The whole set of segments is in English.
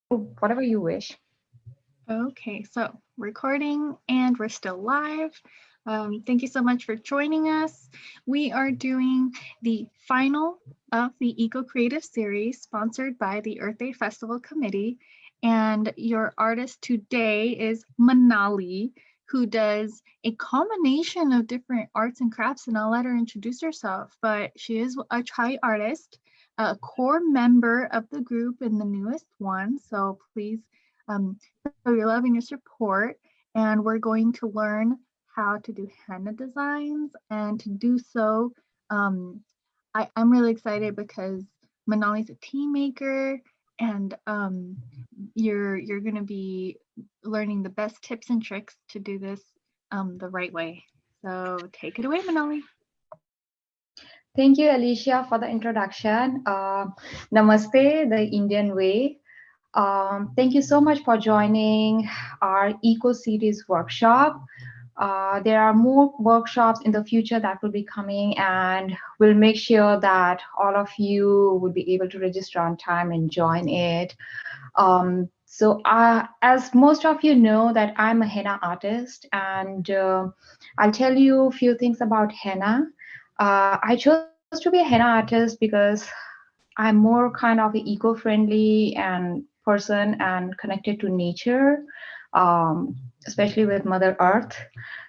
whatever you wish. Okay, so recording and we're still live. Thank you so much for joining us. We are doing the final of the Eco Creative Series sponsored by the Earth Day Festival Committee. And your artist today is Manali, who does a combination of different arts and crafts. And I'll let her introduce herself, but she is a Chai artist, a core member of the group and the newest one. So please show your love and your support. And we're going to learn how to do henna designs. And to do so, I'm really excited because Manali's a team maker, and you're going to be learning the best tips and tricks to do this the right way. So take it away, Manali. Thank you, Alicia, for the introduction. Namaste, the Indian way. Thank you so much for joining our Eco Series workshop. There are more workshops in the future that will be coming, and we'll make sure that all of you will be able to register on time and join it. As most of you know, that I'm a henna artist, and I'll tell you a few things about henna. I chose to be a henna artist because I'm more kind of an eco-friendly and person and connected to nature, especially with Mother Earth.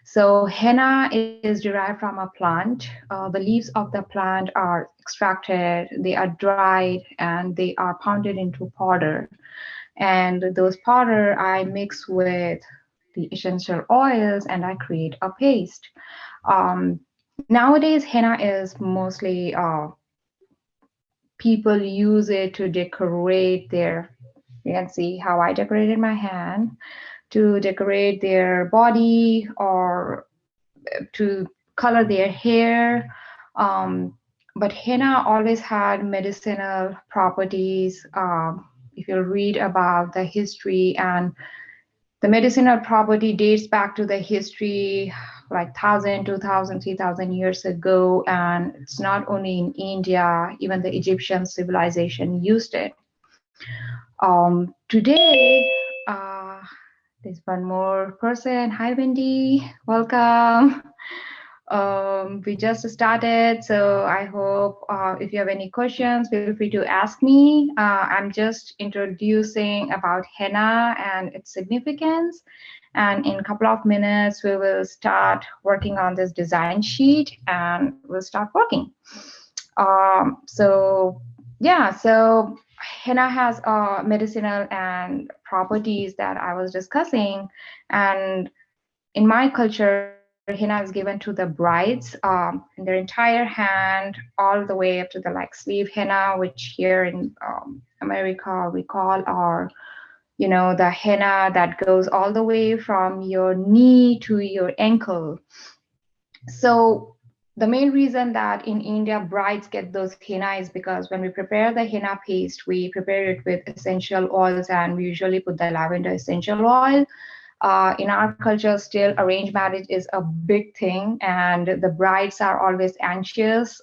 So henna is derived from a plant. The leaves of the plant are extracted, they are dried, and they are pounded into powder. And those powder I mix with the essential oils and I create a paste. Um, Nowadays, henna is mostly people use it to decorate their, you can see how I decorated my hand, to decorate their body or to color their hair. um, but henna always had medicinal properties. If you read about the history, and the medicinal property dates back to the history like 1000, 2000, 3000 years ago, and it's not only in India, even the Egyptian civilization used it. Today, there's one more person. Hi, Wendy. Welcome. We just started, so I hope if you have any questions, feel free to ask me. I'm just introducing about henna and its significance. And in a couple of minutes, we will start working on this design sheet and we'll start working. So yeah, so henna has medicinal and properties that I was discussing. And in my culture, henna is given to the brides in their entire hand, all the way up to the like sleeve henna, which here in America we call our, the henna that goes all the way from your knee to your ankle. So the main reason that in India brides get those henna is because when we prepare the henna paste, we prepare it with essential oils, and we usually put the lavender essential oil. In our culture, still arranged marriage is a big thing, and the brides are always anxious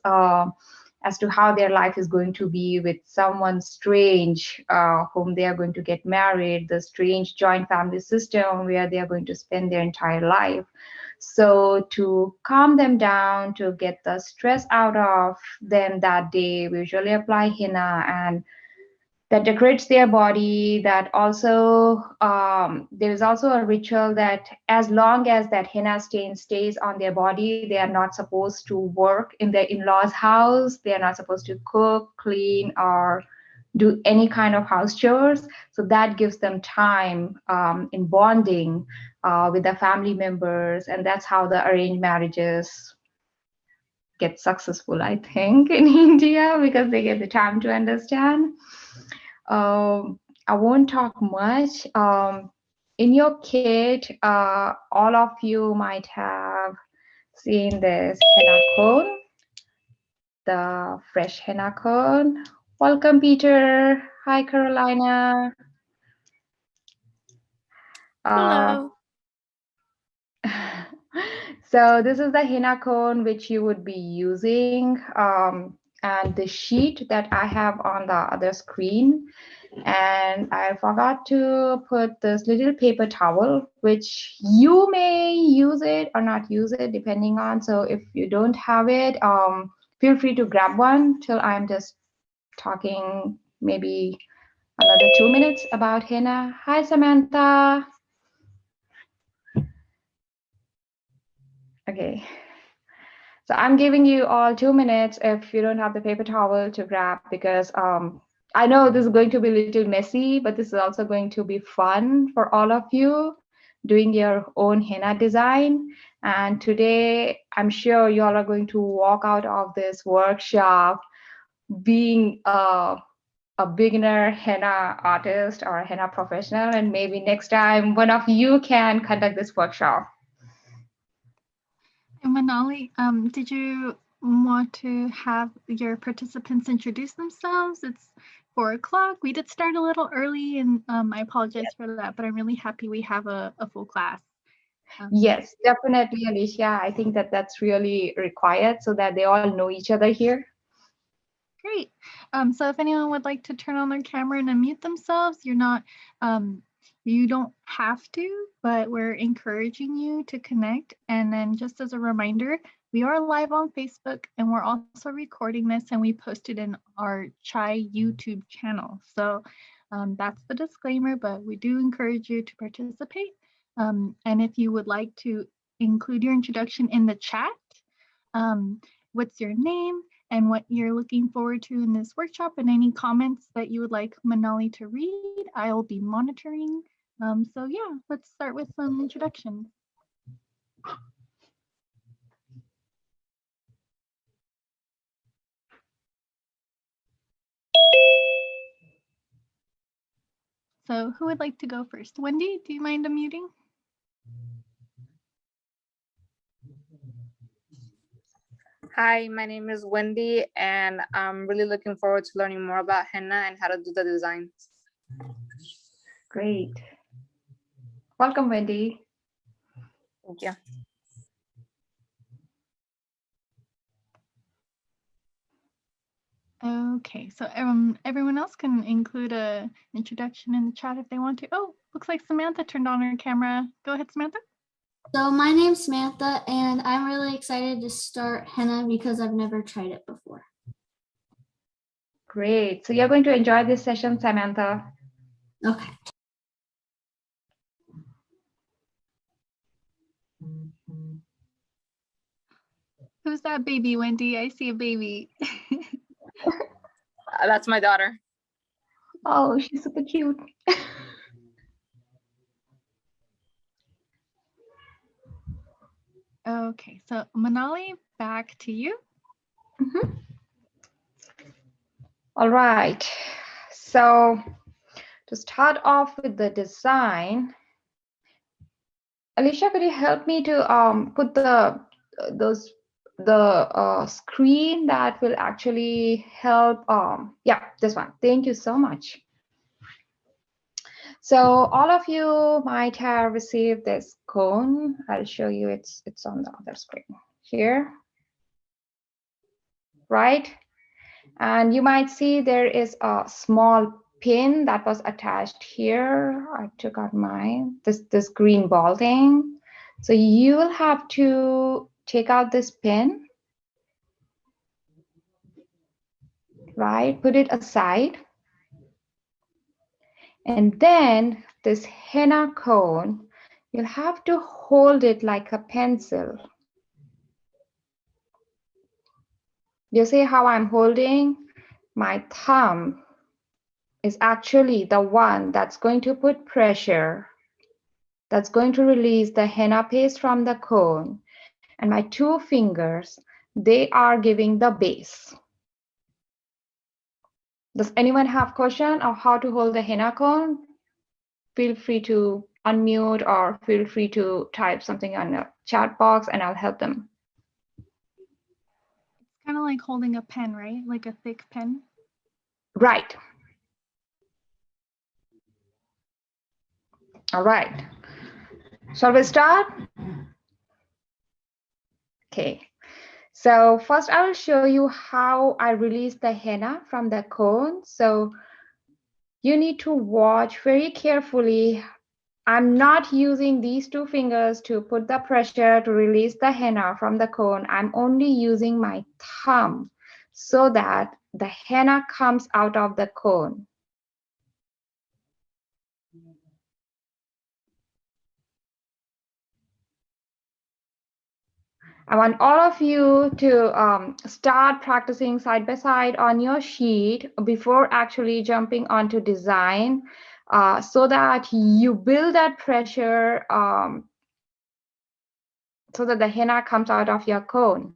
as to how their life is going to be with someone strange whom they are going to get married, the strange joint family system where they are going to spend their entire life. So, to calm them down, to get the stress out of them that day, we usually apply henna, and that decorates their body. That also, there is also a ritual that as long as that henna stain stays on their body, they are not supposed to work in their in-laws house, they are not supposed to cook, clean, or do any kind of house chores. So that gives them time in bonding with the family members, and that's how the arranged marriages get successful, I think, in India, because they get the time to understand. I won't talk much. In your kit, all of you might have seen this henna cone, the fresh henna cone. Welcome, Peter. Hi, Carolina. Uh, Hello. so this is the henna cone which you would be using, and the sheet that I have on the other screen. And I forgot to put this little paper towel, which you may use it or not use it depending on. So if you don't have it, feel free to grab one till I'm just talking maybe another 2 minutes about henna. Hi, Samantha. Okay. So I'm giving you all 2 minutes if you don't have the paper towel to grab, because I know this is going to be a little messy, but this is also going to be fun for all of you doing your own henna design. And today, I'm sure you all are going to walk out of this workshop being a beginner henna artist or a henna professional, and maybe next time one of you can conduct this workshop. And Manali, did you want to have your participants introduce themselves? It's 4 o'clock. We did start a little early, and I apologize for that, but I'm really happy we have a full class. Yes, definitely, Alicia. I think that that's really required so that they all know each other here. Great. So if anyone would like to turn on their camera and unmute themselves, you don't have to, but we're encouraging you to connect. And then just as a reminder, we are live on Facebook and we're also recording this and we posted in our Chai YouTube channel. So that's the disclaimer, but we do encourage you to participate. And if you would like to include your introduction in the chat, what's your name and what you're looking forward to in this workshop, and any comments that you would like Manali to read, I will be monitoring. So yeah, let's start with some introductions. So who would like to go first? Wendy, do you mind unmuting? Hi, my name is Wendy, and I'm really looking forward to learning more about henna and how to do the designs. Great. Welcome, Wendy. Thank you. Okay, so everyone else can include an introduction in the chat if they want to. Oh, looks like Samantha turned on her camera. Go ahead, Samantha. So my name's Samantha, and I'm really excited to start henna because I've never tried it before. Great. So you're going to enjoy this session, Samantha. Okay. Who's that baby, Wendy? I see a baby. That's my daughter. Oh, she's super cute. Okay, so Manali, back to you. All right. So to start off with the design, Alicia, could you help me to put the screen that will actually help? Yeah, this one. Thank you so much. So all of you might have received this cone. I'll show you. It's on the other screen here, right? And you might see there is a small pin that was attached here. I took out mine, this green ball thing. So you will have to take out this pin, right? Put it aside. And then this henna cone, you'll have to hold it like a pencil. You see how I'm holding? My thumb is actually the one that's going to put pressure, that's going to release the henna paste from the cone. And my two fingers, they are giving the base. Does anyone have question of how to hold the henna cone? Feel free to unmute or feel free to type something on the chat box and I'll help them. It's kind of like holding a pen, right? Like a thick pen. Right. All right. Shall we start? Okay. So first I will show you how I release the henna from the cone. So you need to watch very carefully. I'm not using these two fingers to put the pressure to release the henna from the cone. I'm only using my thumb so that the henna comes out of the cone. I want all of you to start practicing side by side on your sheet before actually jumping onto design, so that you build that pressure, so that the henna comes out of your cone.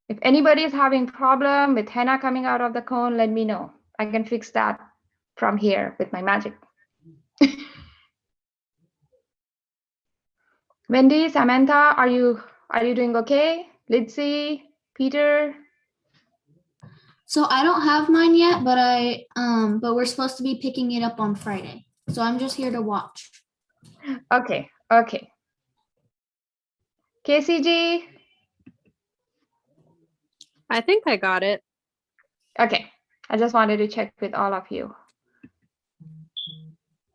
If anybody is having problem with henna coming out of the cone, let me know. I can fix that from here with my magic. Wendy, Samantha, are you doing okay? Litzy, Peter? So I don't have mine yet, but we're supposed to be picking it up on Friday. So I'm just here to watch. Okay, okay. KCG? I think I got it. Okay, I just wanted to check with all of you.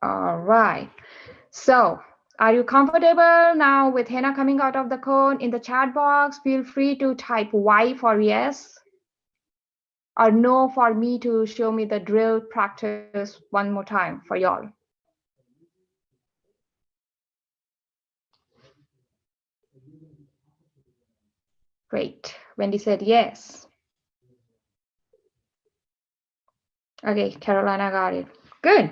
All right. So, are you comfortable now with henna coming out of the cone? In the chat box, feel free to type Y for yes or no for me to show me the drill practice one more time for y'all. Great. Wendy said yes. Okay, Carolina got it. Good.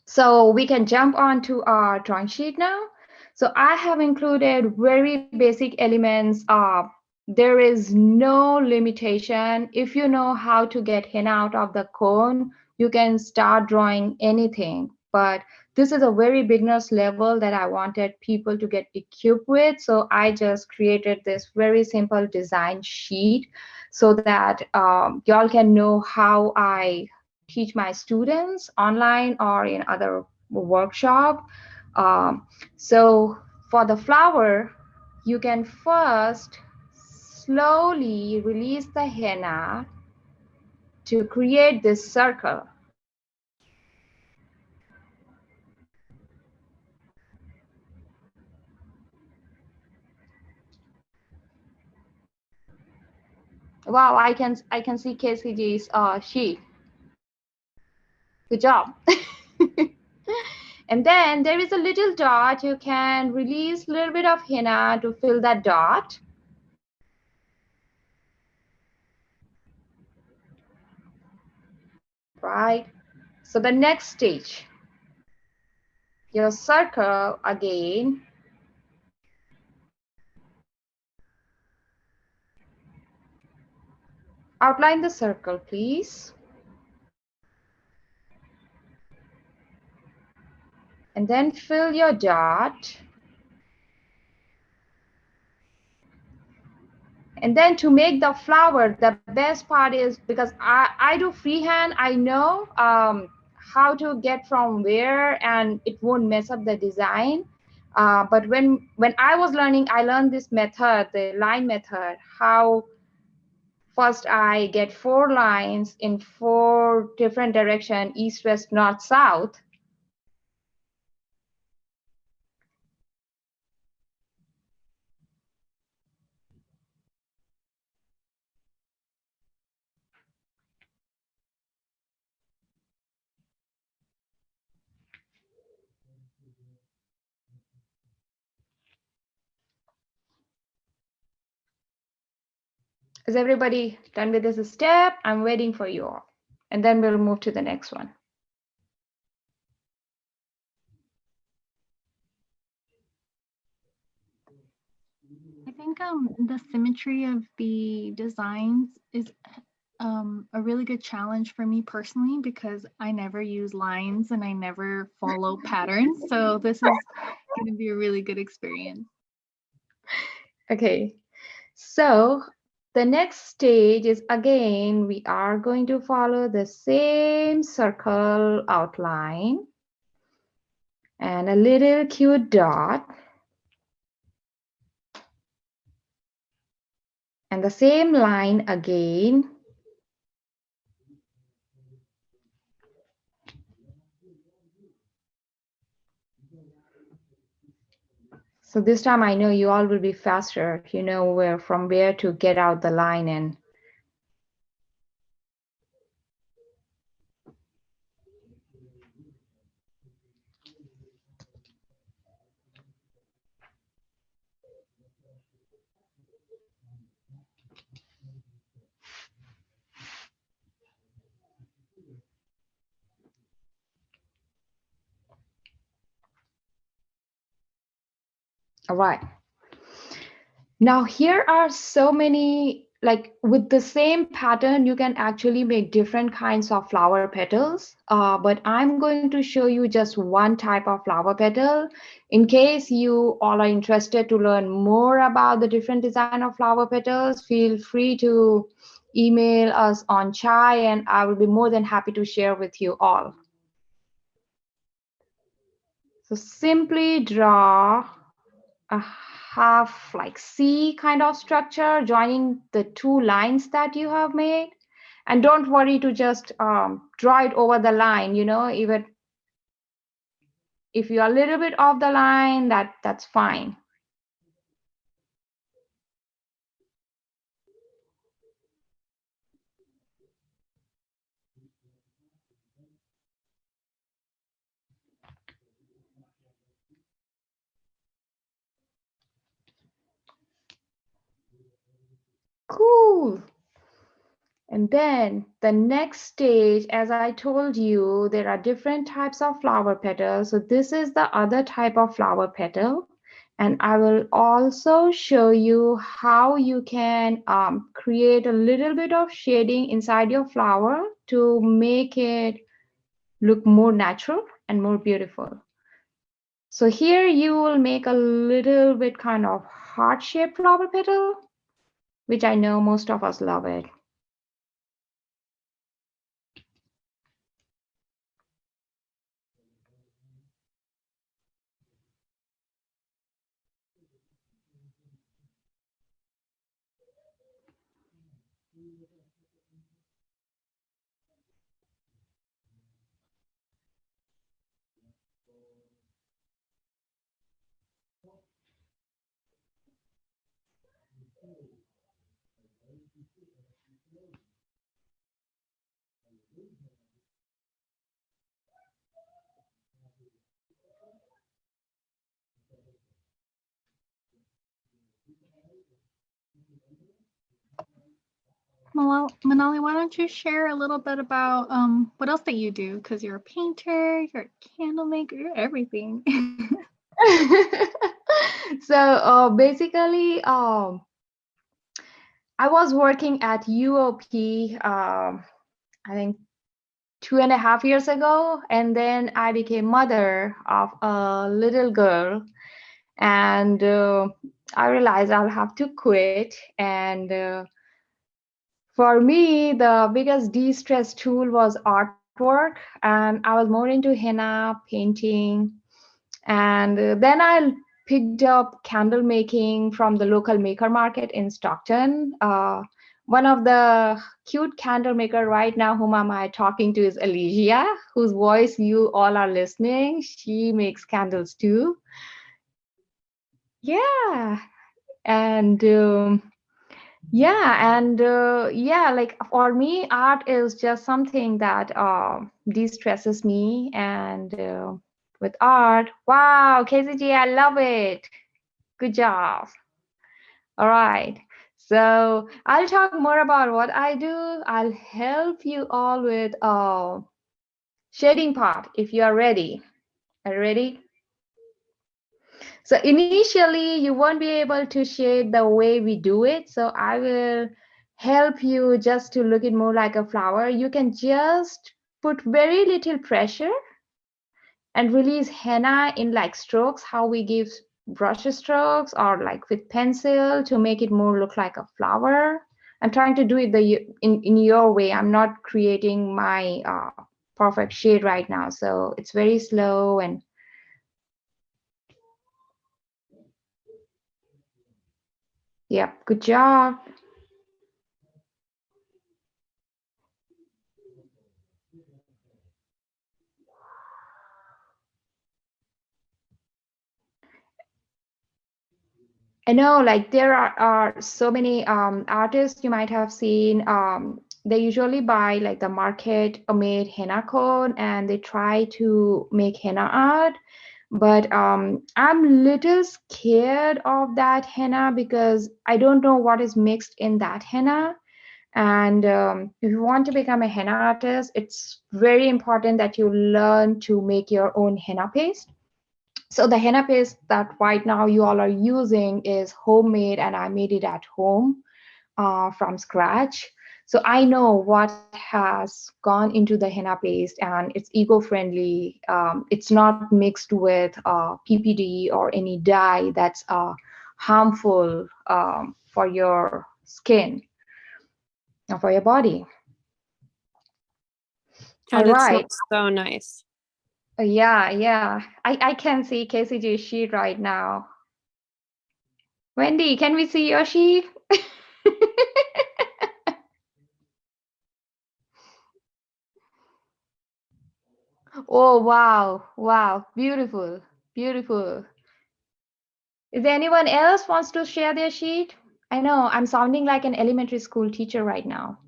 So we can jump on to our drawing sheet now. So I have included very basic elements. There is no limitation. If you know how to get henna out of the cone, you can start drawing anything. But this is a very beginner's level that I wanted people to get equipped with. So I just created this very simple design sheet so that y'all can know how I teach my students online or in other workshop. So for the flower, you can first slowly release the henna to create this circle. Wow, I can see KCG's sheet. Good job. And then there is a little dot. You can release a little bit of henna to fill that dot. Right. So the next stage, your circle again. Outline the circle, please. And then fill your dot. And then to make the flower, the best part is because I do freehand, I know how to get from where and it won't mess up the design. But when I was learning, I learned this method, the line method, how first I get 4 lines in 4 different directions, east, west, north, south. Is everybody done with this step? I'm waiting for you all. And then we'll move to the next one. I think the symmetry of the designs is a really good challenge for me personally because I never use lines and I never follow patterns. So this is going to be a really good experience. Okay, so the next stage is again, we are going to follow the same circle outline and a little cute dot. And the same line again. So this time I know you all will be faster. You know where to get out the line and all right. Now here are so many, like with the same pattern, you can actually make different kinds of flower petals. But I'm going to show you just one type of flower petal. In case you all are interested to learn more about the different design of flower petals, feel free to email us on Chai and I will be more than happy to share with you all. So simply draw a half like C kind of structure joining the two lines that you have made. And don't worry to just draw it over the line, even if you're a little bit off the line, that's fine. Cool. And then the next stage, as I told you, there are different types of flower petals. So this is the other type of flower petal. And I will also show you how you can create a little bit of shading inside your flower to make it look more natural and more beautiful. So here you will make a little bit kind of heart-shaped flower petal, which I know most of us love it. Manali, why don't you share a little bit about what else that you do? Because you're a painter, you're a candle maker, you're everything. So basically, I was working at UOP, I think 2.5 years ago, and then I became mother of a little girl, and I realized I'll have to quit. And for me, the biggest de-stress tool was artwork, and I was more into henna painting. And then I picked up candle making from the local maker market in Stockton. One of the cute candle maker right now, whom am I talking to, is Alicia, whose voice you all are listening. She makes candles too. Yeah, and like for me, art is just something that de-stresses me. And with art, wow, KCG, I love it. Good job. All right. So I'll talk more about what I do. I'll help you all with shading part if you are ready. Are you ready? So initially, you won't be able to shade the way we do it. So I will help you just to look it more like a flower. You can just put very little pressure and release henna in like strokes, how we give brush strokes or like with pencil to make it more look like a flower. I'm trying to do it in your way. I'm not creating my perfect shade right now. So it's very slow and yeah, good job. I know, like there are so many artists you might have seen. They usually buy like the market made henna cone and they try to make henna art. But I'm little scared of that henna because I don't know what is mixed in that henna. And if you want to become a henna artist, it's very important that you learn to make your own henna paste. So the henna paste that right now you all are using is homemade, and I made it at home from scratch. So I know what has gone into the henna paste, and it's eco-friendly. It's not mixed with PPD or any dye that's harmful for your skin or for your body. All And it right. smells so nice. Yeah, yeah. I can see KCG's sheet right now. Wendy, can we see your sheet? Oh, wow. Wow. Beautiful. Beautiful. Is there anyone else wants to share their sheet? I know I'm sounding like an elementary school teacher right now.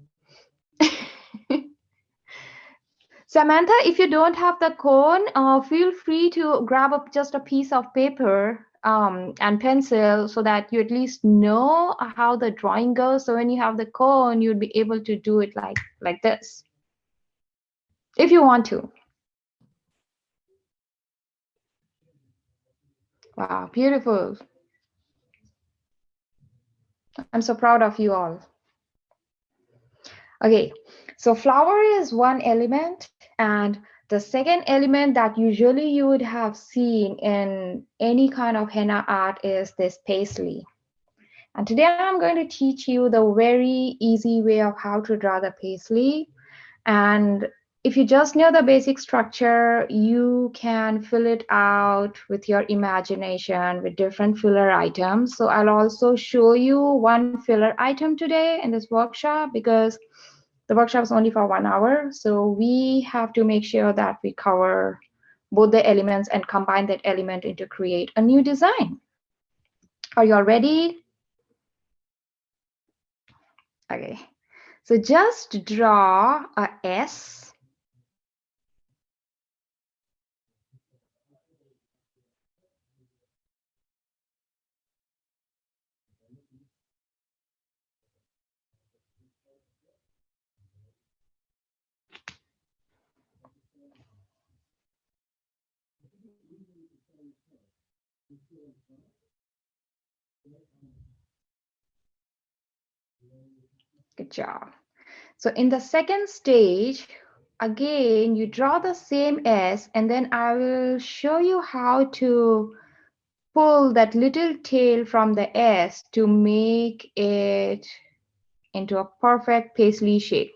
Samantha, if you don't have the cone, feel free to grab up just a piece of paper and pencil so that you at least know how the drawing goes. So when you have the cone, you'd be able to do it like this, if you want to. Wow, beautiful. I'm so proud of you all. Okay, so flower is one element, and the second element that usually you would have seen in any kind of henna art is this paisley. And today I'm going to teach you the very easy way of how to draw the paisley. And if you just know the basic structure, you can fill it out with your imagination with different filler items. So I'll also show you one filler item today in this workshop because the workshop is only for 1 hour. So we have to make sure that we cover both the elements and combine that element into create a new design. Are you all ready? Okay. So just draw a S. Good job. So in the second stage, again, you draw the same S, and then I will show you how to pull that little tail from the S to make it into a perfect paisley shape.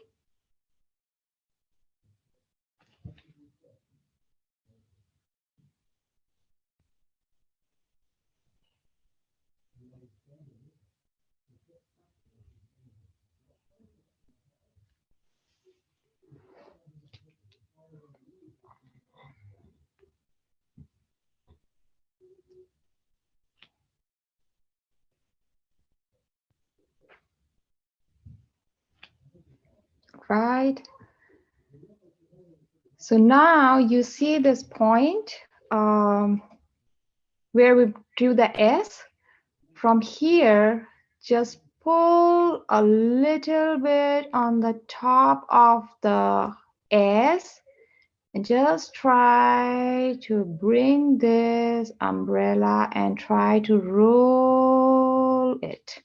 Right? So now you see this point where we drew the S. From here, just pull a little bit on the top of the S and just try to bring this umbrella and try to roll it.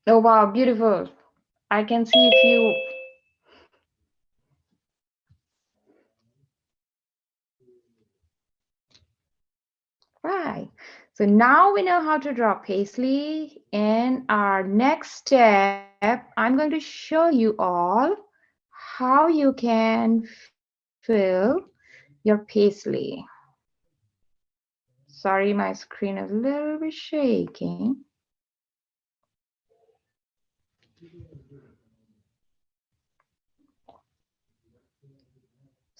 Oh wow, beautiful. I can see if you right. So now we know how to draw paisley. In our next step, I'm going to show you all how you can fill your paisley. Sorry, my screen is a little bit shaking.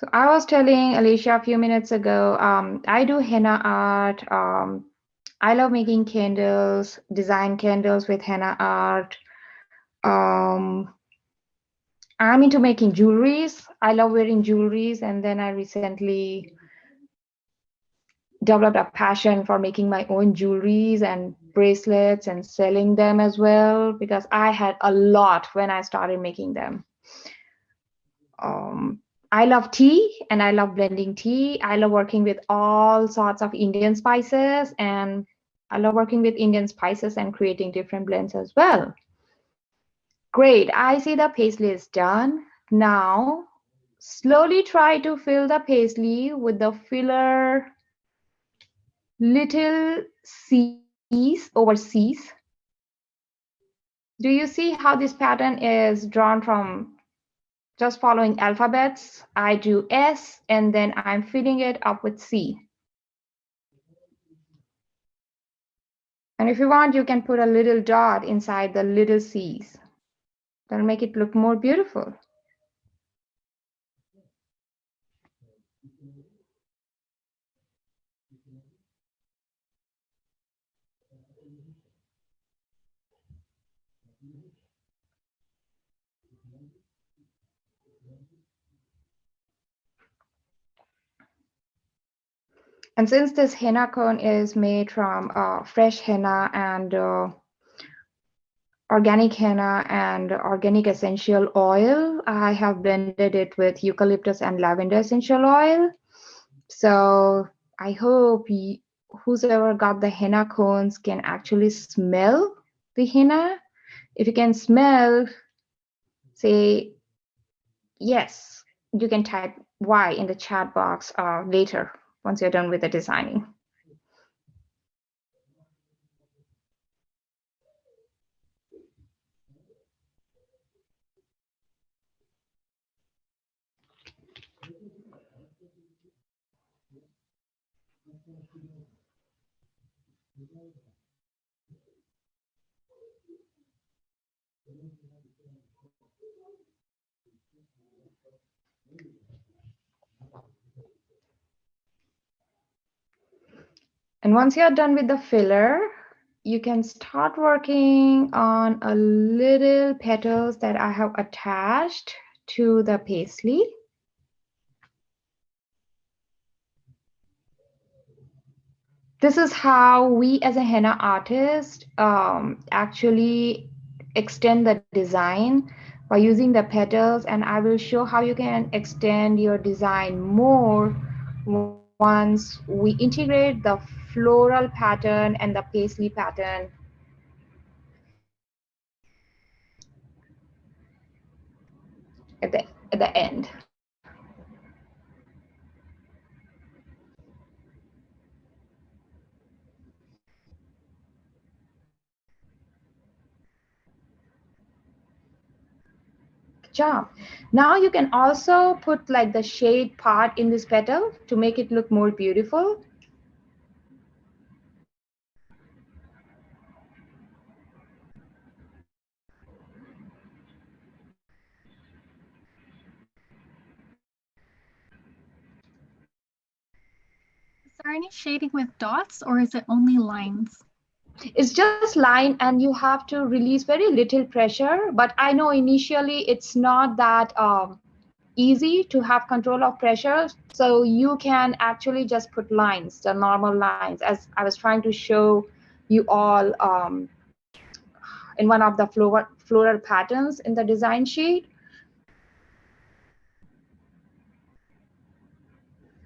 So I was telling Alicia a few minutes ago, I do henna art. I love making candles, design candles with henna art. Um, I'm into making jewelries. I love wearing jewelries, and then I recently developed a passion for making my own jewelries and bracelets and selling them as well because I had a lot when I started making them. Um, I love tea and I love blending tea. I love working with all sorts of Indian spices, and I love working with Indian spices and creating different blends as well. Great, I see the paisley is done. Now, slowly try to fill the paisley with the filler little C's over C's. Do you see how this pattern is drawn from just following alphabets? I do S and then I'm filling it up with C. And if you want, you can put a little dot inside the little C's. That'll make it look more beautiful. And since this henna cone is made from fresh henna and organic henna and organic essential oil, I have blended it with eucalyptus and lavender essential oil. So I hope whoever got the henna cones can actually smell the henna. If you can smell, say yes, you can type Y in the chat box later once you're done with the designing. And once you're done with the filler, you can start working on a little petals that I have attached to the paisley. This is how we as a henna artist actually extend the design by using the petals, and I will show how you can extend your design more once we integrate the floral pattern and the paisley pattern at the end. Job. Now you can also put like the shade part in this petal to make it look more beautiful. Is there any shading with dots or is it only lines? It's just line and you have to release very little pressure, but I know initially it's not that easy to have control of pressure, so you can actually just put lines, the normal lines, as I was trying to show you all in one of the floral patterns in the design sheet.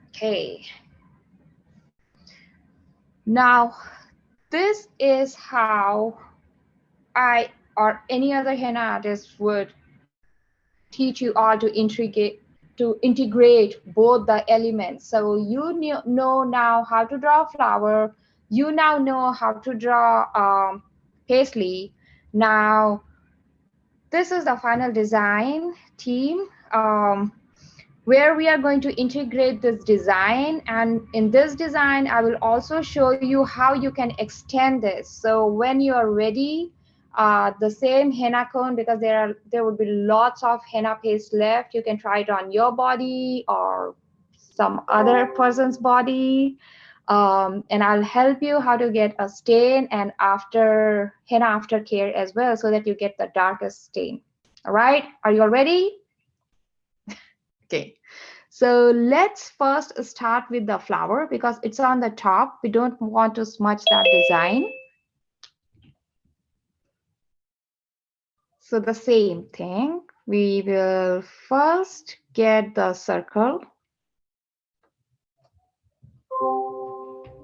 Okay. Now, this is how I or any other henna artist would teach you all to integrate both the elements. So you know now how to draw a flower. You now know how to draw paisley. Now, this is the final design team. Where we are going to integrate this design, and in this design I will also show you how you can extend this. So when you are ready, the same henna cone, because there would be lots of henna paste left. You can try it on your body or some other person's body. And I'll help you how to get a stain and henna aftercare as well, so that you get the darkest stain. All right, are you all ready? Okay, so let's first start with the flower because it's on the top. We don't want to smudge that design. So the same thing, we will first get the circle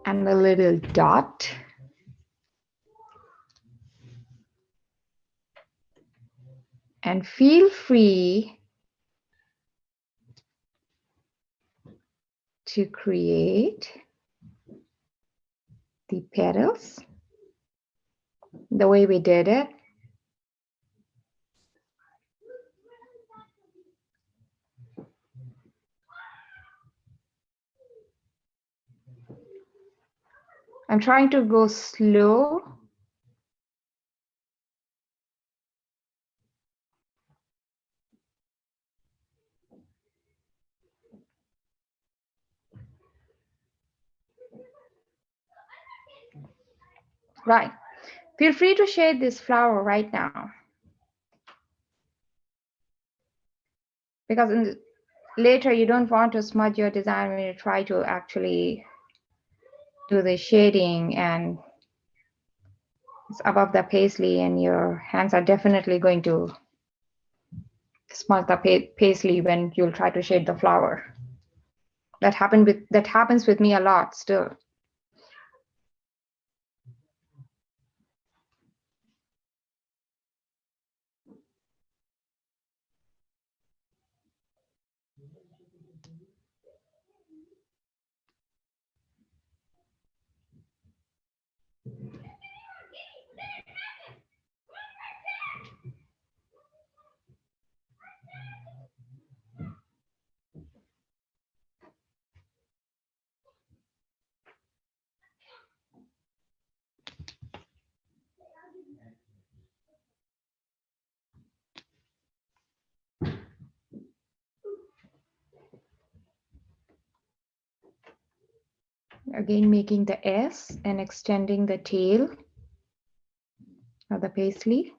and a little dot. And feel free to create the petals the way we did it. I'm trying to go slow. Right. Feel free to shade this flower right now. Because later you don't want to smudge your design when you try to actually do the shading and it's above the paisley, and your hands are definitely going to smudge the paisley when you'll try to shade the flower. That happens with me a lot still. Again, making the S and extending the tail of the paisley.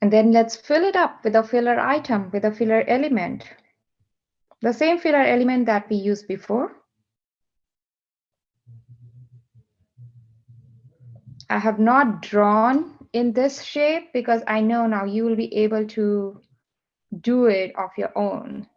And then let's fill it up with a filler item, with a filler element. The same filler element that we used before. I have not drawn in this shape because I know now you will be able to do it of your own.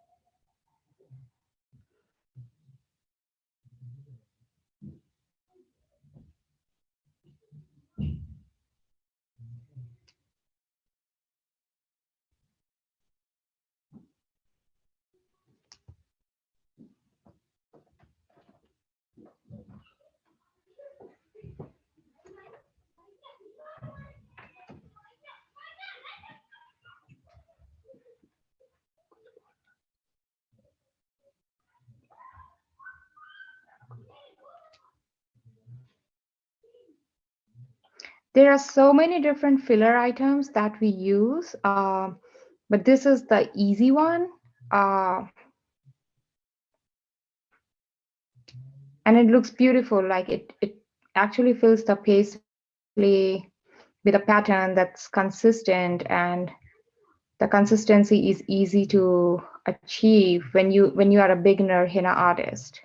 There are so many different filler items that we use, but this is the easy one. And it looks beautiful, like it actually fills the paisley with a pattern that's consistent, and the consistency is easy to achieve when you are a beginner henna artist.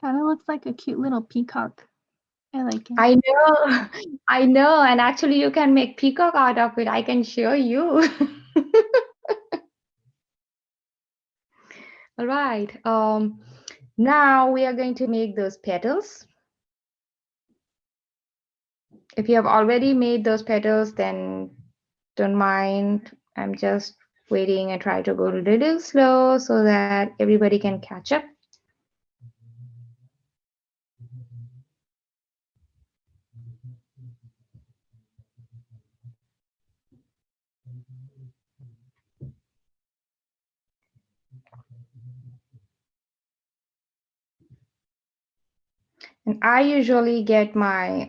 kind of looks like a cute little peacock. I like it. I know, I know. And actually, you can make peacock out of it. I can show you. All right. Now we are going to make those petals. If you have already made those petals, then don't mind. I'm just waiting and try to go a little slow so that everybody can catch up. And I usually get my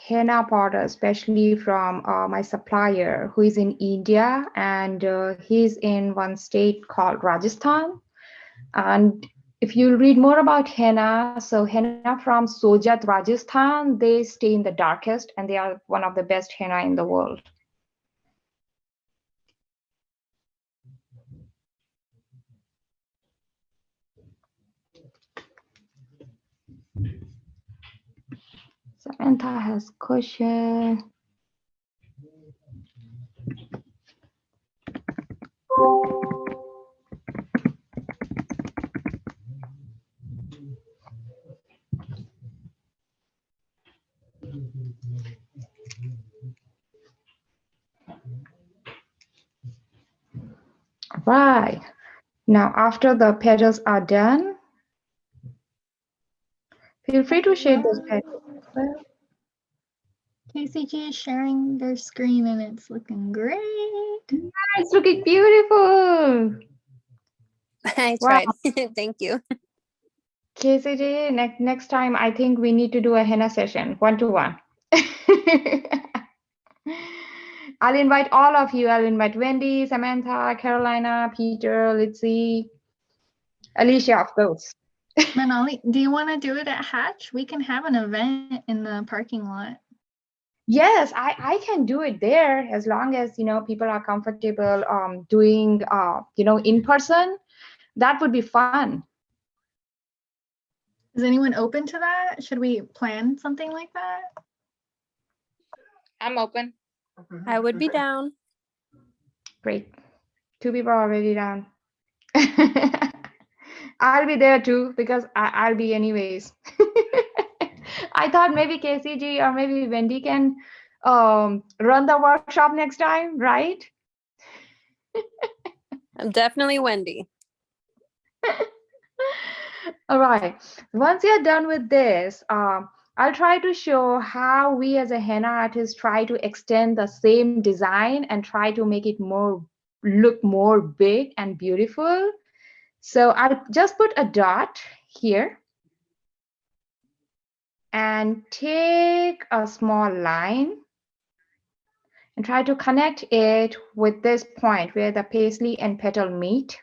henna powder, especially from my supplier who is in India, and he's in one state called Rajasthan. And if you read more about henna, so henna from Sojat, Rajasthan, they stay in the darkest and they are one of the best henna in the world. Samantha has question. Right. Now, after the petals are done, feel free to shade those petals. KCG is sharing their screen and it's looking great. It's looking beautiful. I Wow. tried. Thank you. KCG, next time, I think we need to do a henna session, 1-to-1. I'll invite all of you. I'll invite Wendy, Samantha, Carolina, Peter, Litzy, Alicia, of course. Manali, do you want to do it at Hatch? We can have an event in the parking lot. Yes, I can do it there as long as, people are comfortable doing, in person. That would be fun. Is anyone open to that? Should we plan something like that? I'm open. I would be down. Great. 2 people are already done. I'll be there too because I'll be anyways. I thought maybe KCG or maybe Wendy can run the workshop next time, right? I'm definitely Wendy. All right. Once you're done with this, I'll try to show how we as a henna artist try to extend the same design and try to make it look more big and beautiful. So I'll just put a dot here and take a small line and try to connect it with this point where the paisley and petal meet.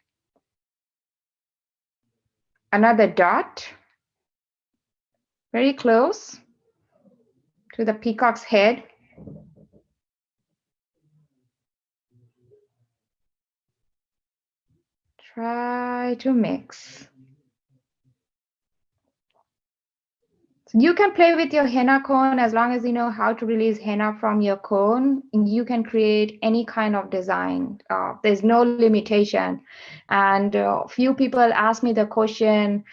Another dot, very close to the peacock's head. Try to mix. You can play with your henna cone as long as you know how to release henna from your cone. You can create any kind of design. There's no limitation. And few people ask me the question,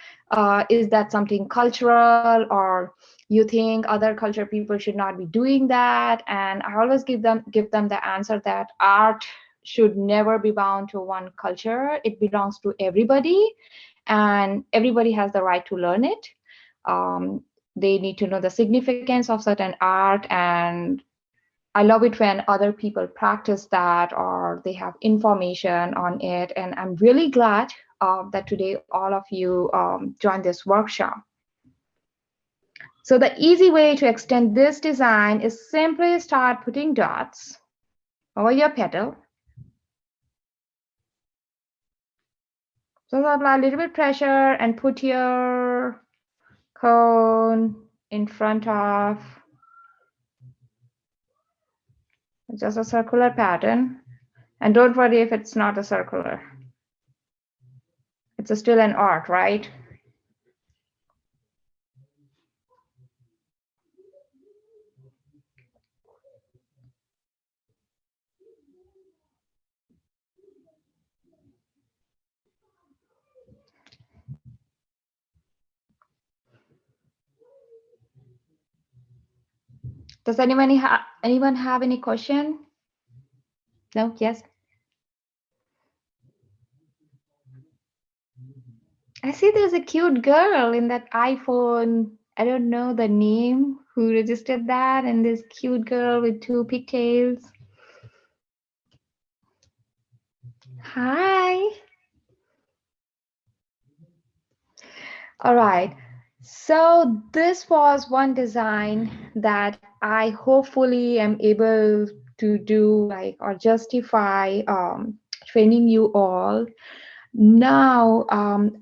is that something cultural, or you think other culture people should not be doing that? And I always give them the answer that art should never be bound to one culture. It belongs to everybody, and everybody has the right to learn it. They need to know the significance of certain art, and I love it when other people practice that or they have information on it. And I'm really glad that today all of you joined this workshop. So the easy way to extend this design is simply start putting dots over your petal. So apply a little bit pressure and put your cone in front of just a circular pattern. And don't worry if it's not a circular. It's still an art, right? Does anyone have any question? No? Yes? I see there's a cute girl in that iPhone. I don't know the name who registered that, and this cute girl with 2 pigtails. Hi. All right. So this was one design that I hopefully am able to do like or justify training you all. Now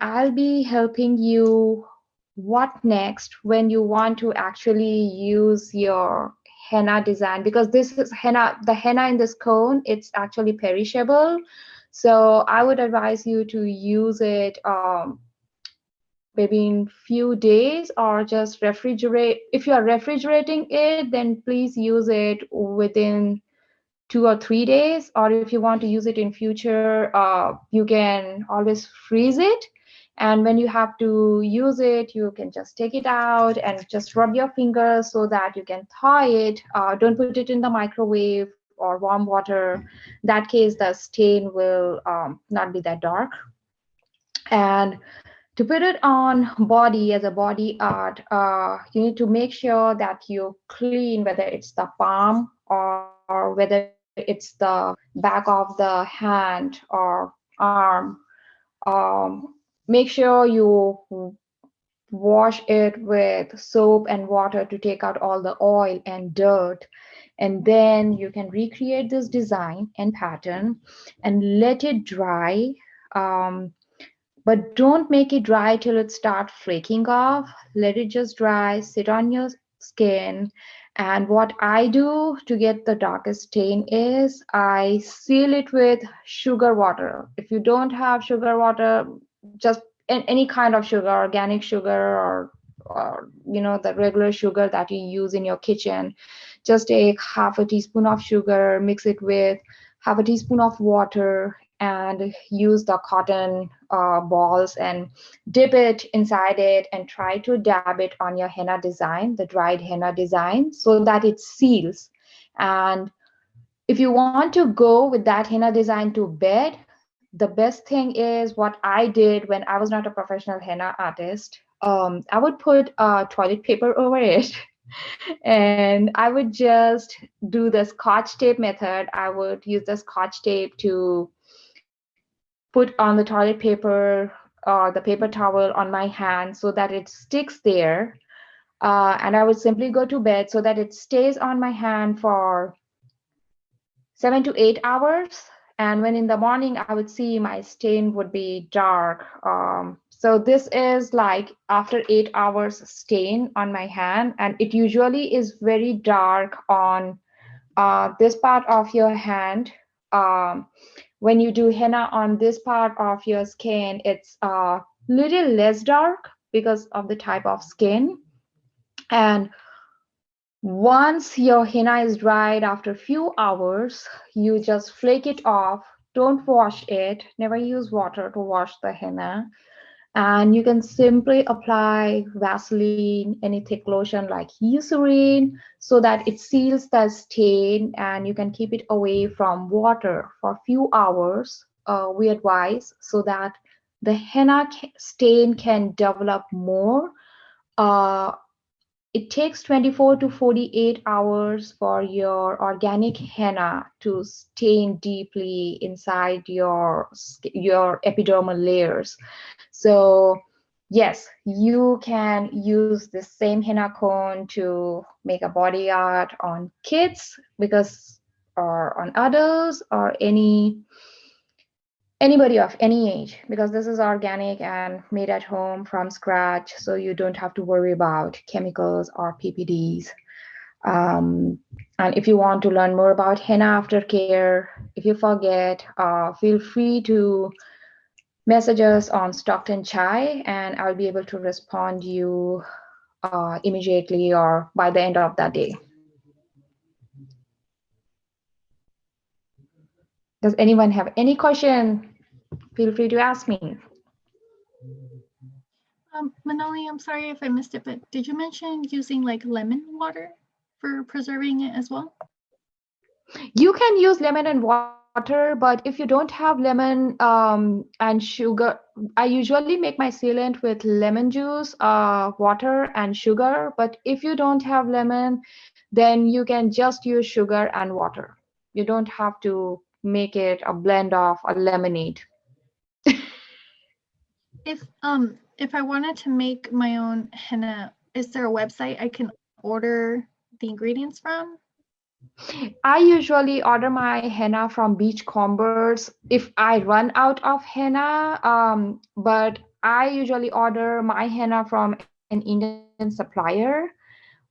I'll be helping you what next when you want to actually use your henna design, because this is henna, the henna in this cone, it's actually perishable. So I would advise you to use it maybe in few days, or just refrigerate. If you are refrigerating it, then please use it within 2 or 3 days. Or if you want to use it in future, you can always freeze it, and when you have to use it, you can just take it out and just rub your fingers so that you can thaw it. Don't put it in the microwave or warm water. In that case, the stain will not be that dark. And to put it on body as a body art, you need to make sure that you clean, whether it's the palm or whether it's the back of the hand or arm. Make sure you wash it with soap and water to take out all the oil and dirt. And then you can recreate this design and pattern and let it dry. But don't make it dry till it starts flaking off. Let it just dry, sit on your skin. And what I do to get the darkest stain is I seal it with sugar water. If you don't have sugar water, just any kind of sugar, organic sugar, or the regular sugar that you use in your kitchen. Just take half a teaspoon of sugar, mix it with half a teaspoon of water, and use the cotton balls and dip it inside it and try to dab it on your henna design, the dried henna design, so that it seals. And if you want to go with that henna design to bed, the best thing is what I did when I was not a professional henna artist. I would put toilet paper over it and I would just do the scotch tape method. I would use the scotch tape to put on the toilet paper or the paper towel on my hand so that it sticks there. And I would simply go to bed so that it stays on my hand for 7 to 8 hours. And when in the morning, I would see my stain would be dark. So this is like after 8 hours stain on my hand. And it usually is very dark on this part of your hand. When you do henna on this part of your skin, it's a little less dark because of the type of skin. And once your henna is dried after a few hours, you just flake it off. Don't wash it. Never use water to wash the henna. And you can simply apply Vaseline, any thick lotion like Eucerin, so that it seals the stain, and you can keep it away from water for a few hours, we advise, so that the henna stain can develop more. Uh, it takes 24 to 48 hours for your organic henna to stain deeply inside your epidermal layers. So yes, you can use the same henna cone to make a body art on kids, because or on adults or anybody of any age, because this is organic and made at home from scratch, so you don't have to worry about chemicals or PPDs. And if you want to learn more about henna aftercare, if you forget, feel free to message us on Stockton Chai, and I'll be able to respond you immediately or by the end of that day. Does anyone have any question? Feel free to ask me. Manali, I'm sorry if I missed it, but did you mention using like lemon water for preserving it as well? You can use lemon and water, but if you don't have lemon and sugar, I usually make my sealant with lemon juice, water, and sugar. But if you don't have lemon, then you can just use sugar and water. You don't have to make it a blend of a lemonade. If I wanted to make my own henna, is there a website I can order the ingredients from? I usually order my henna from beachcombers if I run out of henna, but I usually order my henna from an Indian supplier.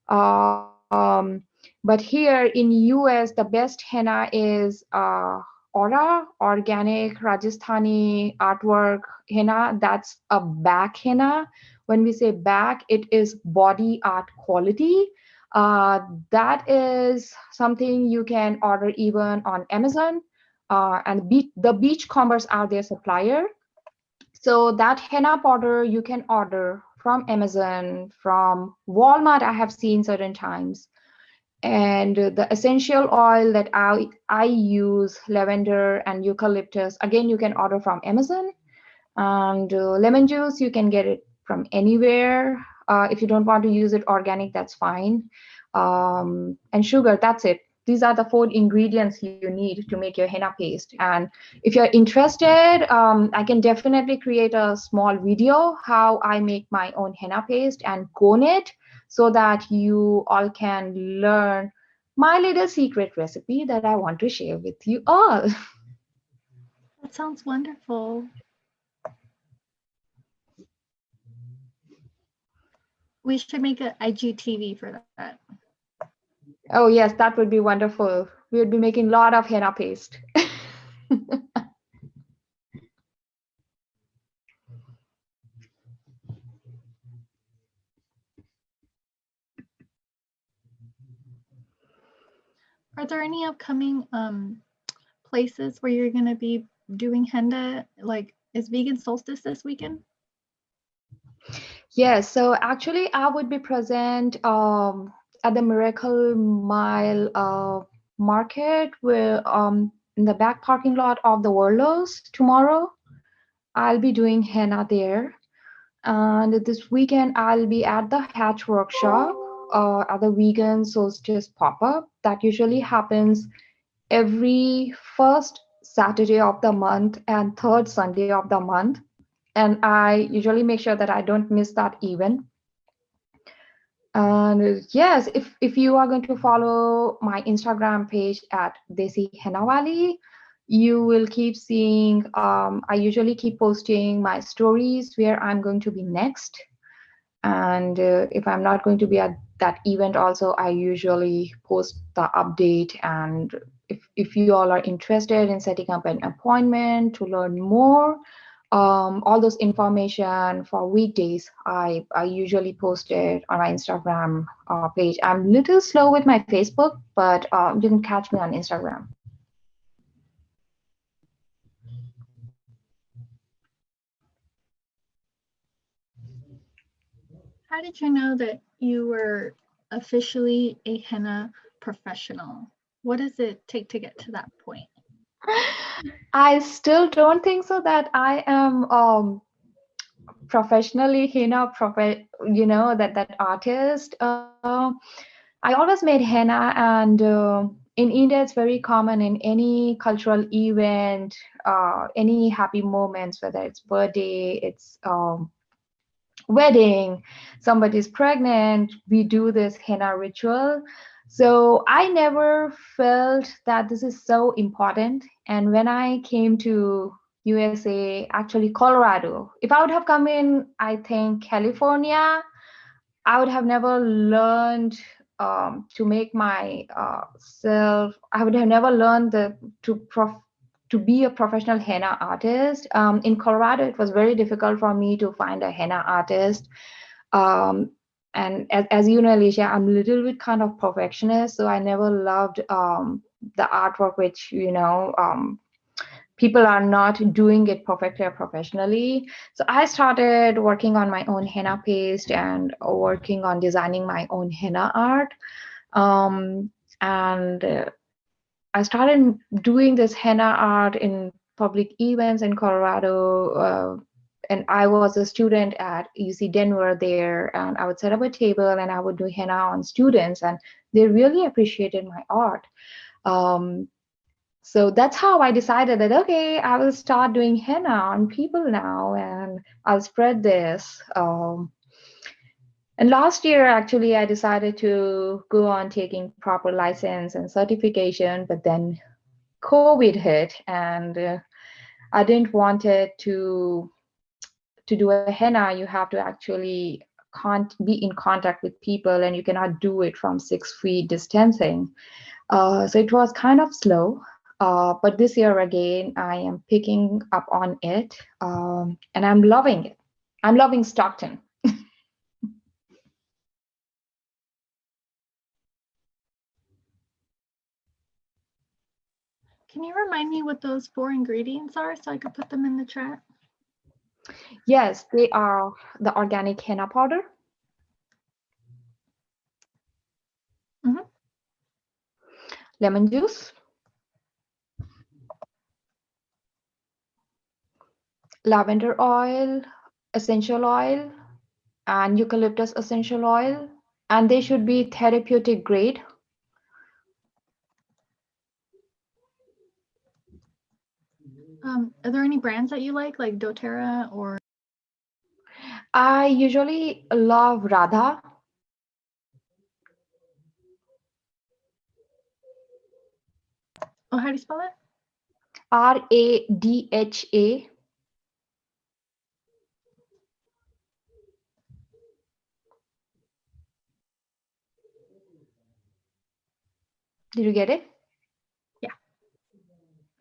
Um, but here in US, the best henna is Aura Organic Rajasthani Artwork Henna. That's a back henna. When we say back, it is body art quality. Uh, that is something you can order even on Amazon. The beachcombers are their supplier. So that henna powder you can order from Amazon, from Walmart. I have seen certain times. And the essential oil that I use, lavender and eucalyptus, again, you can order from Amazon. And lemon juice, you can get it from anywhere. If you don't want to use it organic, that's fine. And sugar, that's it. These are the 4 ingredients you need to make your henna paste. And if you're interested, I can definitely create a small video how I make my own henna paste and cone it so that you all can learn my little secret recipe that I want to share with you all. That sounds wonderful. We should make an IGTV for that. Oh, yes, that would be wonderful. We would be making a lot of henna paste. Are there any upcoming places where you're going to be doing henna? Like, is Vegan Solstice this weekend? Yes, so actually, I would be present at the Miracle Mile market in the back parking lot of the Warlos tomorrow. I'll be doing henna there. And this weekend, I'll be at the Hatch workshop at the Vegan Solstice pop-up. That usually happens every first Saturday of the month and third Sunday of the month. And I usually make sure that I don't miss that event. And yes, if you are going to follow my Instagram page at Desi Henna Valley, you will keep seeing, I usually keep posting my stories where I'm going to be next. And if I'm not going to be at that event also, I usually post the update. And if you all are interested in setting up an appointment to learn more, all those information for weekdays, I usually post it on my Instagram page. I'm a little slow with my Facebook, but you can catch me on Instagram. How did you know that you were officially a henna professional? What does it take to get to that point? I still don't think so that I am professionally henna that artist. I always made henna, and in India it's very common in any cultural event, any happy moments, whether it's birthday, it's wedding, somebody's pregnant, we do this henna ritual. So I never felt that this is so important. And when I came to USA, actually Colorado, if I would have come in, I think California, I would have never learned to make my self. I would have never learned to be a professional henna artist. In Colorado, it was very difficult for me to find a henna artist. And as you know, Alicia, I'm a little bit kind of perfectionist, so I never loved the artwork, which people are not doing it perfectly or professionally. So I started working on my own henna paste and working on designing my own henna art. And I started doing this henna art in public events in Colorado. And I was a student at UC Denver there, and I would set up a table and I would do henna on students, and they really appreciated my art. Um, so that's how I decided that, okay, I will start doing henna on people now, and I'll spread this. And last year, actually, I decided to go on taking proper license and certification, but then COVID hit, and I didn't want it to do a henna. You have to actually be in contact with people, and you cannot do it from 6 feet distancing. So it was kind of slow. But this year again, I am picking up on it, and I'm loving it. I'm loving Stockton. Can you remind me what those 4 ingredients are so I could put them in the chat? Yes, they are the organic henna powder, Mhm. lemon juice, lavender oil, essential oil, and eucalyptus essential oil, and they should be therapeutic grade. Are there any brands that you like doTERRA or? I usually love Radha. Oh, how do you spell it? Radha. Did you get it? Yeah.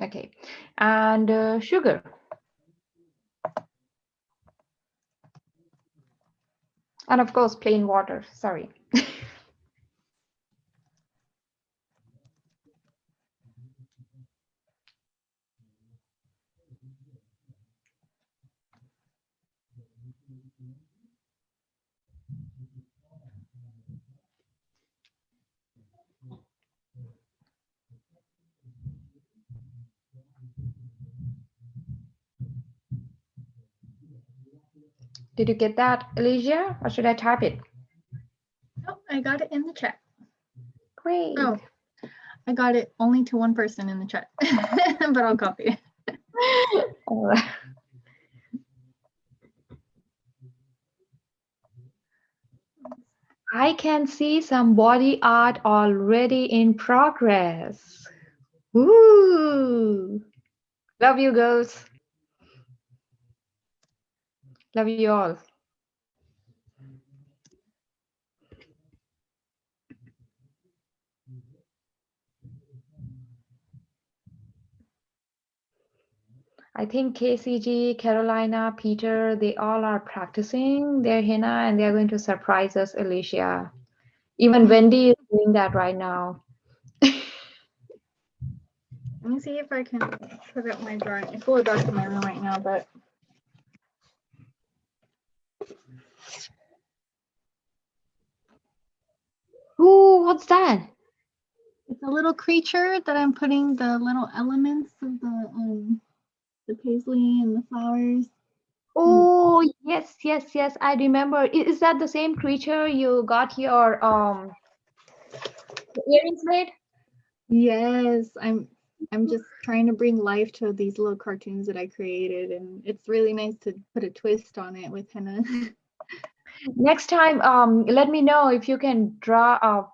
Okay. And sugar. And of course, plain water. Sorry. Did you get that, Alicia? Or should I type it? Oh, I got it in the chat. Great. Oh, I got it only to one person in the chat, but I'll copy it. I can see some body art already in progress. Woo! Love you, girls. Love you all. I think KCG, Carolina, Peter, they all are practicing their henna, and they're going to surprise us, Alicia. Even Wendy is doing that right now. Let me see if I can put up my drawing. It's a little dark in my room right now, but Ooh, what's that? it's a little creature that I'm putting the little elements of the paisley and the flowers. Oh, yes, yes, yes. I remember. Is that the same creature you got your earrings made? Yes, I'm just trying to bring life to these little cartoons that I created, and it's really nice to put a twist on it with henna. Next time, let me know if you can draw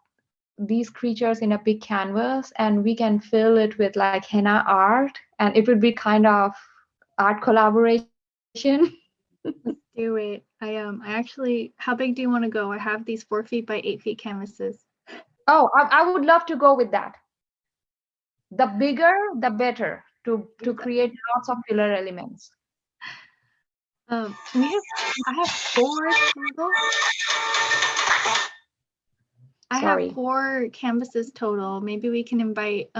these creatures in a big canvas, and we can fill it with like henna art, and it would be kind of art collaboration. Let's do it. I actually, how big do you want to go? I have these 4 feet by 8 feet canvases. Oh, I would love to go with that. The bigger, the better to create lots of filler elements. I have 4 total. I Sorry. have 4 canvases total. Maybe we can invite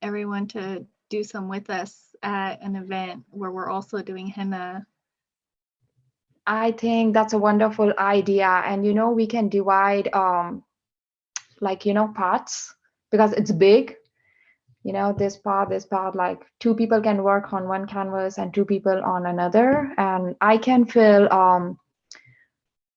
everyone to do some with us at an event where we're also doing henna. I think that's a wonderful idea, and we can divide like, parts, because it's big. This part, like two people can work on one canvas and two people on another. And I can fill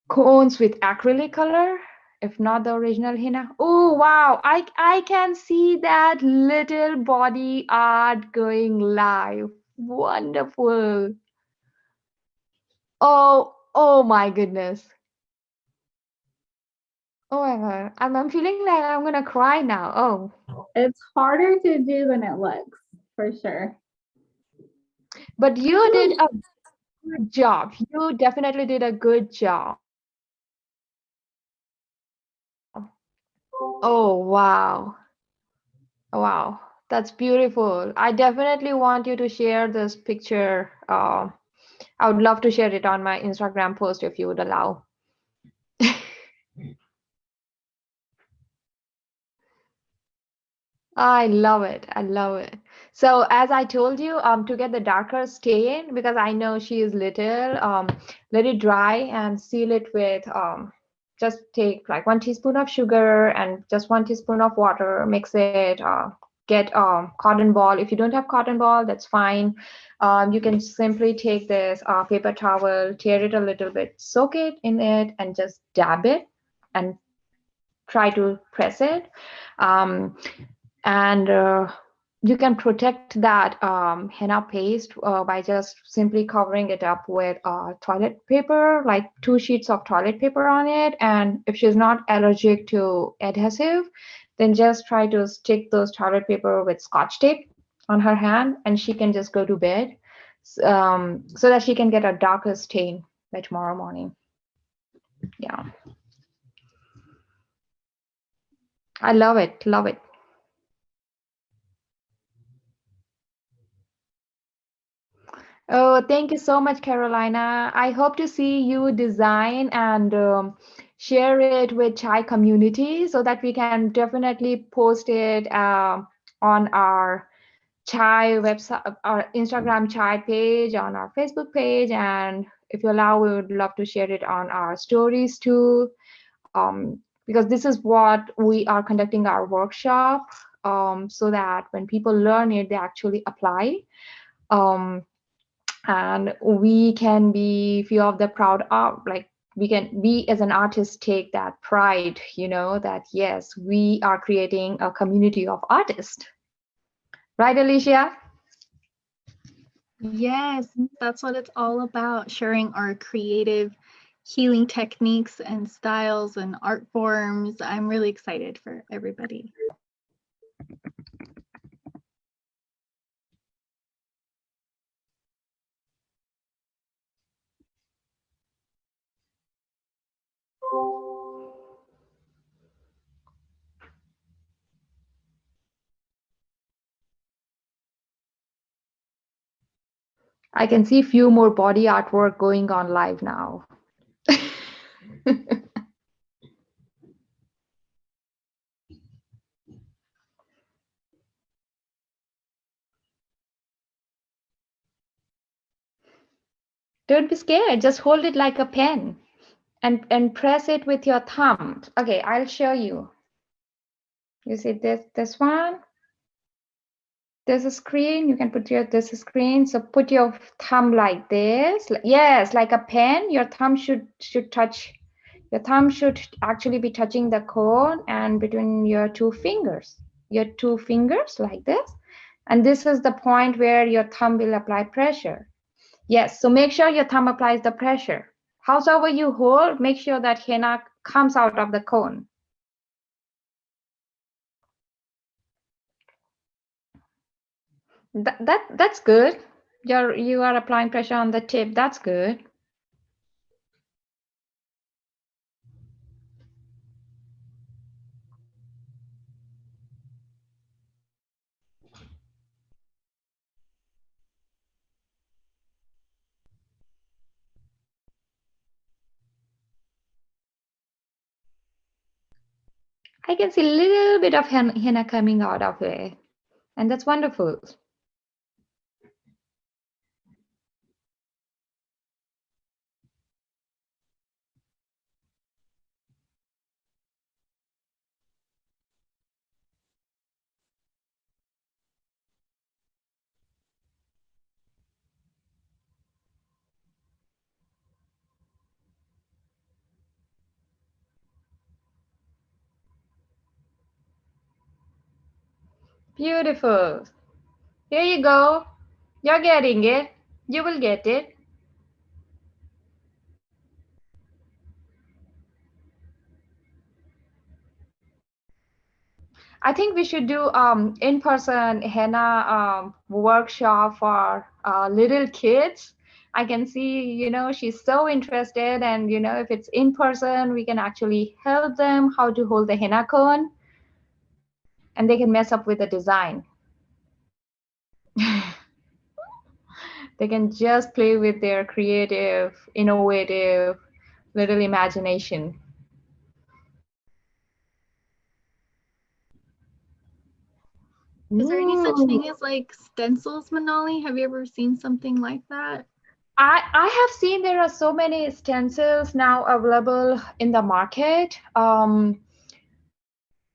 cones with acrylic color, if not the original henna. Oh, wow. I can see that little body art going live. Wonderful. Oh my goodness. Oh my God. I'm feeling like I'm gonna cry now. Oh. It's harder to do than it looks, for sure. But you did a good job. You definitely did a good job. Oh, wow. Wow. That's beautiful. I definitely want you to share this picture. I would love to share it on my Instagram post if you would allow. I love it. I love it. So as I told you, to get the darker stain, because I know she is little, let it dry and seal it with, just take like 1 teaspoon of sugar and just 1 teaspoon of water, mix it, get cotton ball. If you don't have cotton ball, that's fine. You can simply take this paper towel, tear it a little bit, soak it in it, and just dab it and try to press it. And you can protect that henna paste by just simply covering it up with toilet paper, like 2 sheets of toilet paper on it. And if she's not allergic to adhesive, then just try to stick those toilet paper with scotch tape on her hand, and she can just go to bed, so that she can get a darker stain by tomorrow morning. Yeah, I love it, love it. Oh, thank you so much, Carolina. I hope to see you design and share it with Chai community so that we can definitely post it on our Chai website, our Instagram Chai page, on our Facebook page, and if you allow, we would love to share it on our stories too. Because this is what we are conducting our workshop, so that when people learn it, they actually apply. Um, and we can be few of the proud of, like, we as an artist take that pride, that yes, we are creating a community of artists, right, Alicia? Yes, that's what it's all about, sharing our creative healing techniques and styles and art forms. I'm really excited for everybody. I can see few more body artwork going on live now. Don't be scared, just hold it like a pen and press it with your thumb. Okay, I'll show you. You see this one? There's a screen. You can put this screen. So put your thumb like this. Yes, like a pen. Your thumb should touch. Your thumb should actually be touching the cone and between your two fingers. Your two fingers like this. And this is the point where your thumb will apply pressure. Yes, so make sure your thumb applies the pressure. However you hold, make sure that henna comes out of the cone. That's good. You are applying pressure on the tip. That's good. I can see a little bit of henna coming out of it, and that's wonderful. Beautiful. Here you go. You're getting it. You will get it. I think we should do in-person henna workshop for little kids. I can see, she's so interested, and if it's in person, we can actually help them how to hold the henna cone, and they can mess up with the design. They can just play with their creative, innovative little imagination. Is there any such Ooh. thing as like stencils, Manali? Have you ever seen something like that? I have seen there are so many stencils now available in the market. And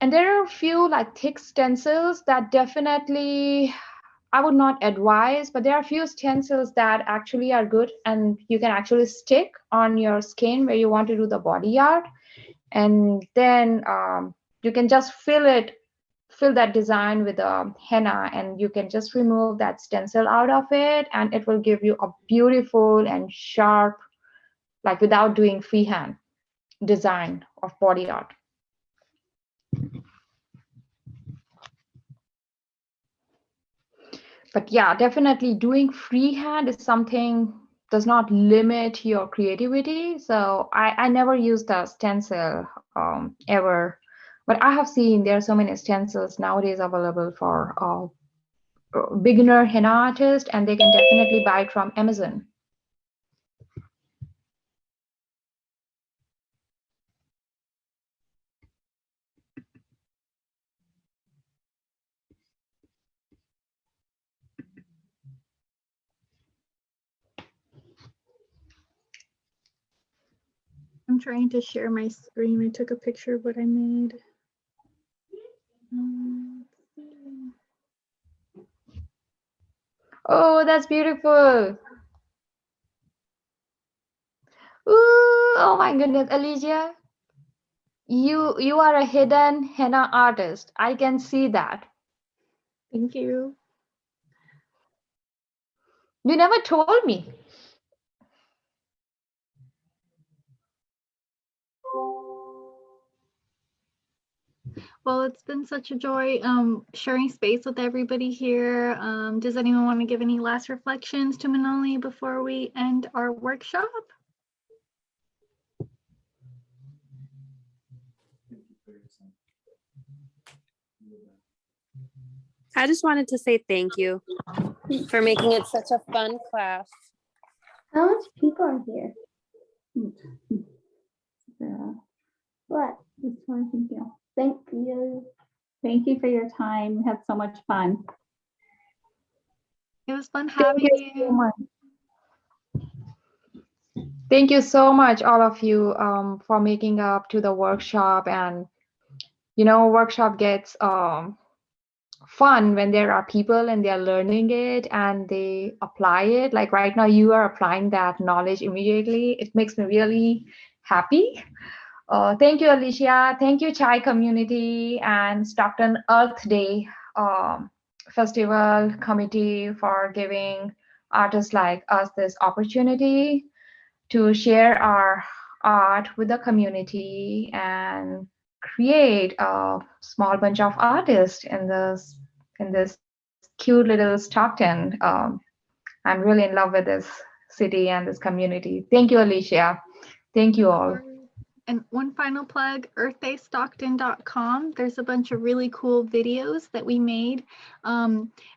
there are a few like thick stencils that definitely I would not advise, but there are a few stencils that actually are good and you can actually stick on your skin where you want to do the body art. And then you can just fill that design with henna, and you can just remove that stencil out of it, and it will give you a beautiful and sharp, like without doing freehand design of body art. But yeah, definitely doing freehand is something does not limit your creativity. So I never used a stencil ever, but I have seen there are so many stencils nowadays available for beginner henna artists, and they can definitely buy it from Amazon. I'm trying to share my screen. I took a picture of what I made. Oh, that's beautiful. Ooh, oh my goodness, Alicia, you are a hidden henna artist. I can see that. Thank you. You never told me. Well, it's been such a joy sharing space with everybody here. Does anyone want to give any last reflections to Manali before we end our workshop? I just wanted to say thank you for making it such a fun class. How much people are here? What? Just want to thank you. Thank you. Thank you for your time. We had so much fun. It was fun having Thank you so you. much. Thank you so much, all of you, for making up to the workshop. And workshop gets fun when there are people and they are learning it and they apply it. Like right now, you are applying that knowledge immediately. It makes me really happy. Thank you, Alicia. Thank you, Chai community and Stockton Earth Day Festival Committee for giving artists like us this opportunity to share our art with the community and create a small bunch of artists in this cute little Stockton. I'm really in love with this city and this community. Thank you, Alicia. Thank you all. And one final plug, earthdaystockton.com. There's a bunch of really cool videos that we made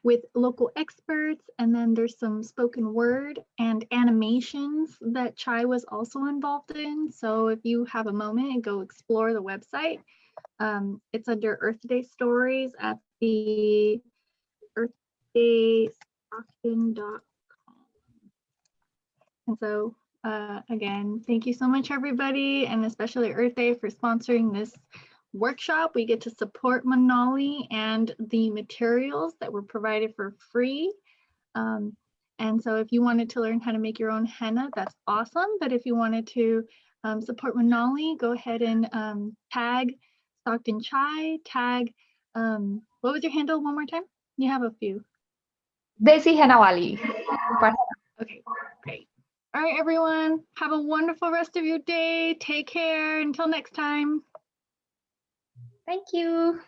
with local experts. And then there's some spoken word and animations that Chai was also involved in. So if you have a moment, go explore the website. It's under Earth Day Stories at the earthdaystockton.com. And so again, thank you so much, everybody, and especially Earth Day for sponsoring this workshop. We get to support Manali and the materials that were provided for free. And so if you wanted to learn how to make your own henna, that's awesome. But if you wanted to support Manali, go ahead and tag Stockton Chai, tag What was your handle one more time? You have a few. Desi Henna Wali. Okay, great. All right, everyone. Have a wonderful rest of your day. Take care. Until next time. Thank you.